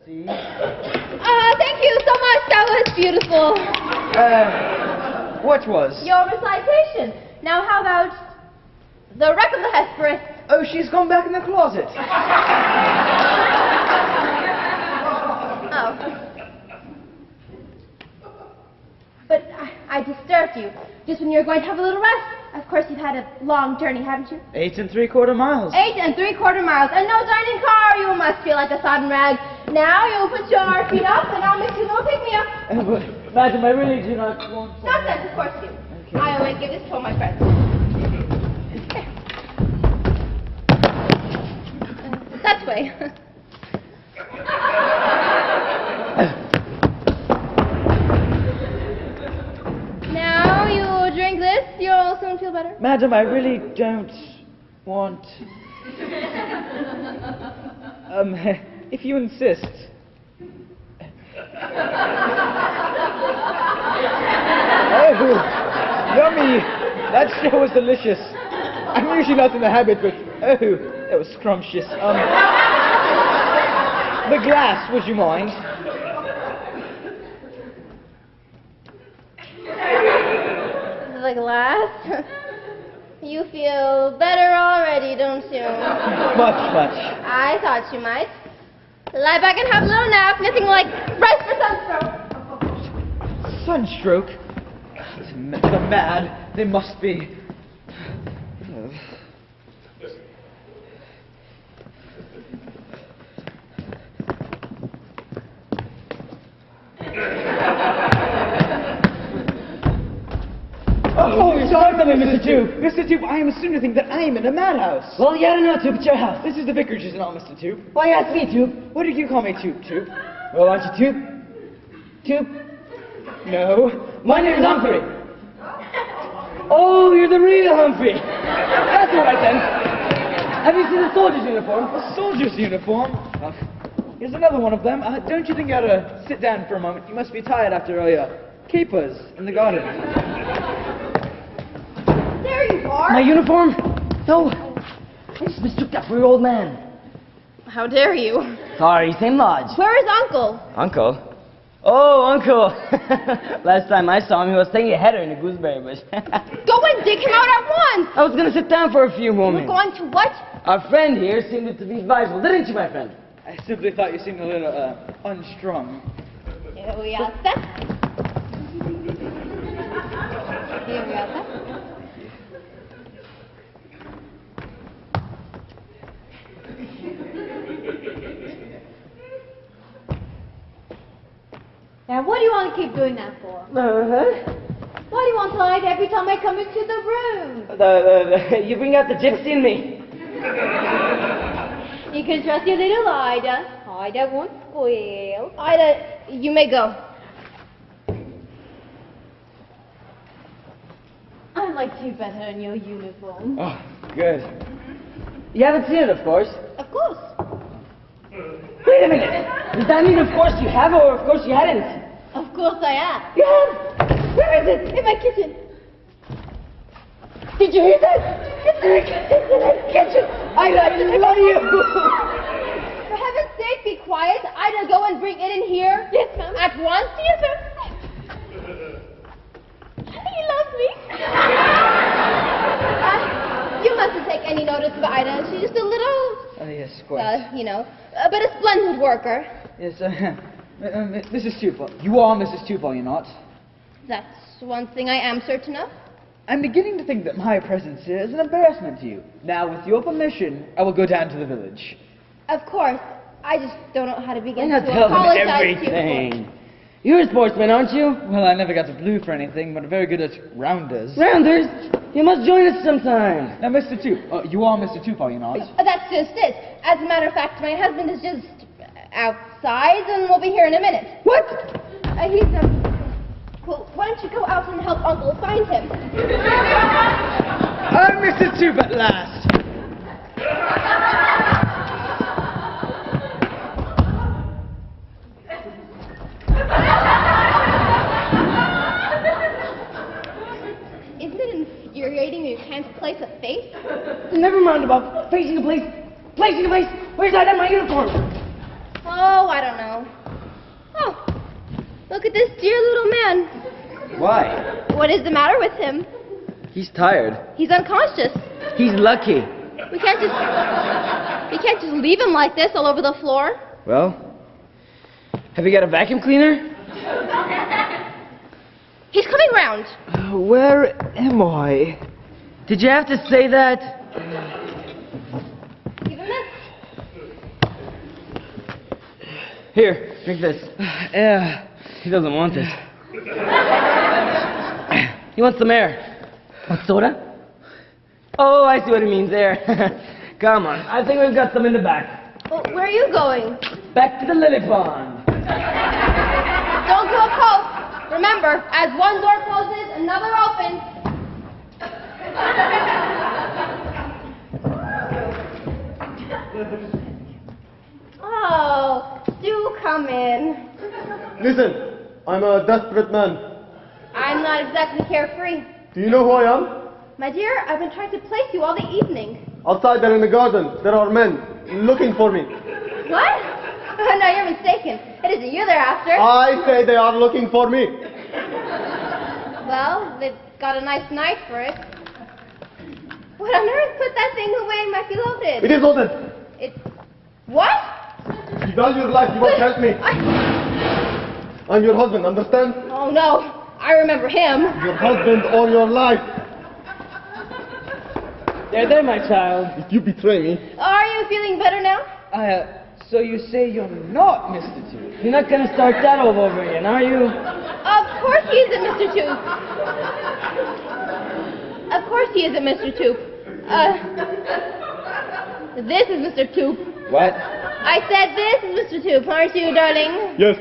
See? Thank you so much. That was beautiful. What was? Your recitation. Now, how about the wreck of the Hesperus? Oh, she's gone back in the closet. Oh. But I disturbed you just when you were going to have a little rest. Of course, you've had a long journey, haven't you? 8 3/4 miles. 8 3/4 miles. And no dining car. You must feel like a sodden rag. Now you'll put your feet up and I'll mix you a little pick-me-up. Madam, I really do not want to... Nonsense, of course you do. Okay. I always give this to all my friends. That way. Now you drink this, you'll soon feel better. Madam, I really don't want... if you insist. Oh, yummy! That sure was delicious. I'm usually not in the habit, but oh, that was scrumptious. The glass, would you mind? The glass? You feel better already, don't you? Much, much. I thought you might. Lie back and have a little nap, nothing like rest for sunstroke. Sunstroke? The mad, they must be. Oh, sorry, Mr. Tube. Mr. Tube, I am assuming to think that I am in a madhouse. Well, you gotta know, Tube, it's your house. This is the vicarage, is it not, Mr. Tube? Why you ask me, Tube? What did you call me, Tube? Well, aren't you Tube? Tube? No. My name's Humphrey. Oh, you're the real Humphrey. That's all right, then. Have you seen the soldier's uniform? A soldier's uniform? Here's another one of them. Don't you think you ought to sit down for a moment? You must be tired after all your capers in the garden. There you are. My uniform? No. I just mistook that for your old man. How dare you? Sorry, same lodge. Where is Uncle? Uncle? Oh, Uncle. Last time I saw him, he was taking a header in a gooseberry bush. Go and dig him out at once. I was gonna sit down for a few You're moments. going to what? Our friend here seemed to be advisable, didn't you, my friend? I simply thought you seemed a little, unstrung. Here we are set. Here we are set. Now, what do you want to keep doing that for? Uh-huh. Why do you want to hide every time I come into the room? You bring out the gypsy in me. You can trust your little Ida. Ida won't squeal. Ida, you may go. I liked you better in your uniform. Oh, good. You haven't seen it, of course. Of course. Wait a minute. Does that mean, of course, you have, or of course you hadn't? Of course I am. You have? Where is it? In my kitchen. Did you hear that? It's in the kitchen. I love you. For heaven's sake, be quiet. Ida, go and bring it in here. Yes, ma'am. At once. Yes, ma'am. He loves me. You mustn't take any notice of Ida. She's just a little, Yes, quite. but a splendid worker. Yes, Mrs. Tupel. You are Mrs. Tupel, you're not? That's one thing I am certain of. I'm beginning to think that my presence here is an embarrassment to you. Now, with your permission, I will go down to the village. Of course. I just don't know how to begin Why to not tell them apologize everything? to you. You're a sportsman, aren't you? Well, I never got the blue for anything, but very good at rounders. Rounders? You must join us sometime. Now, Mr. You are Mr. Tupel, you're not? That's just it. As a matter of fact, my husband is just outside and will be here in a minute. What? He's, well, why don't you go out and help Uncle find him? I'm Mr. Tupel at last. Isn't it infuriating that you can't place a face? Never mind about facing a place. Placing a place. Where's that in my uniform? Oh, Oh, I don't know. Oh, look at this dear little man. Why? What is the matter with him? He's tired. He's unconscious. He's lucky. We can't just leave him like this all over the floor. Well, have you got a vacuum cleaner? He's coming round. Where am I? Did you have to say that? Give him this. Here, drink this. He doesn't want it. He wants some air. Want soda? Oh, I see what he means there. Come on, I think we've got some in the back. Well, where are you going? Back to the lily pond. Don't go close. Remember, as one door closes, another opens. Oh, do come in. Listen, I'm a desperate man. I'm not exactly carefree. Do you know who I am? My dear, I've been trying to place you all the evening. Outside there in the garden, there are men looking for me. What? No, you're mistaken. It isn't you they're after. I say they are looking for me. Well, they've got a nice knife for it. What on earth put that thing away? Might be loaded. It is loaded. It's... What? You value your life, you won't help me. I'm your husband, understand? Oh, no. I remember him. Your husband or your life. There, my child. If you betray me... Are you feeling better now? So you say you're not Mr. Tooth? You're not gonna start that all over again, are you? Of course he isn't Mr. Tooth. Of course he isn't Mr. Tooth. This is Mr. Tooth. What? I said this is Mr. Tooth, aren't you, darling? Yes.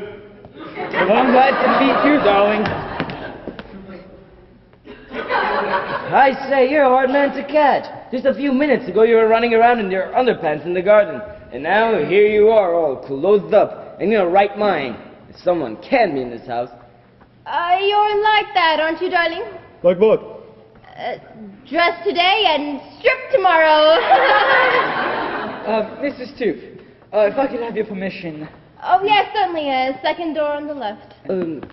Well, I'm glad to meet you, darling. I say, you're a hard man to catch. Just a few minutes ago you were running around in your underpants in the garden. And now here you are all clothed up and in your right mind. If someone can be in this house. You're like that, aren't you, darling? Like what? Dress today and strip tomorrow. Mrs. Tooth, if I could have your permission. Oh, yes, certainly. Second door on the left.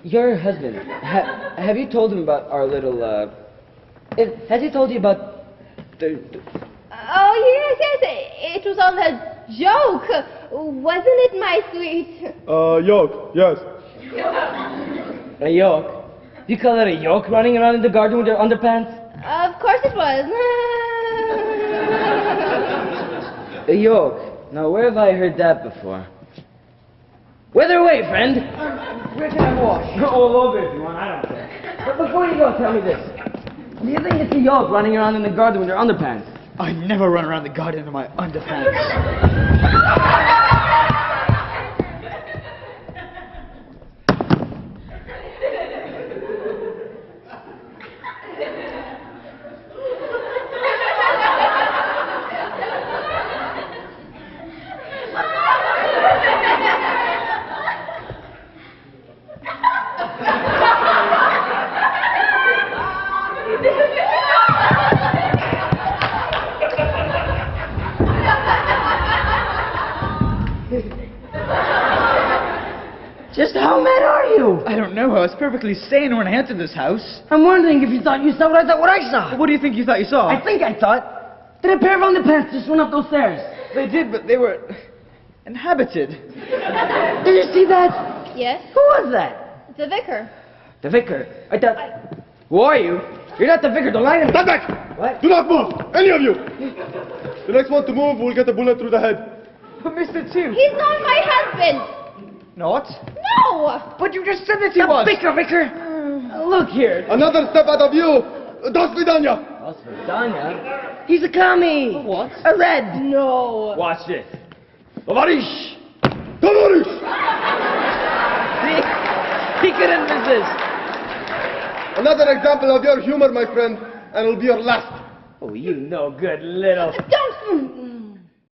Your husband, have you told him about our little, has he told you about the... Oh, yes. It was all a joke. Wasn't it, my sweet? Yoke, yes. A yoke? You call it a yoke running around in the garden with your underpants? Of course it was. A yoke? Now, where have I heard that before? Whither away, friend? Where can I wash? All over if you want, I don't care. But before you go, tell me this. Do you think it's a yoke running around in the garden with your underpants? I never run around the garden in my underpants. Just how mad are you? I don't know. I was perfectly sane when I entered this house. I'm wondering if you thought you saw what I thought what I saw. What do you think you thought you saw? I think I thought that a pair of underpants just went up those stairs. They did, but they were inhabited. Did you see that? Yes? Who was that? The vicar. The vicar. I thought... Who are you? You're not the vicar. Don't lie to me. Stand back! What? Do not move! Any of you! The next one to move will get a bullet through the head. But Mr. Tooth. He's not my husband. Not? No. But you just said that he The was. vicar. Look here. Another step out of you! Das vidanya! Danya? He's a commie. What? A red. No. Watch this. Tovarish! Tovarish! See? He couldn't resist. Another example of your humor, my friend, and it'll be your last. Oh, you no good little... Don't.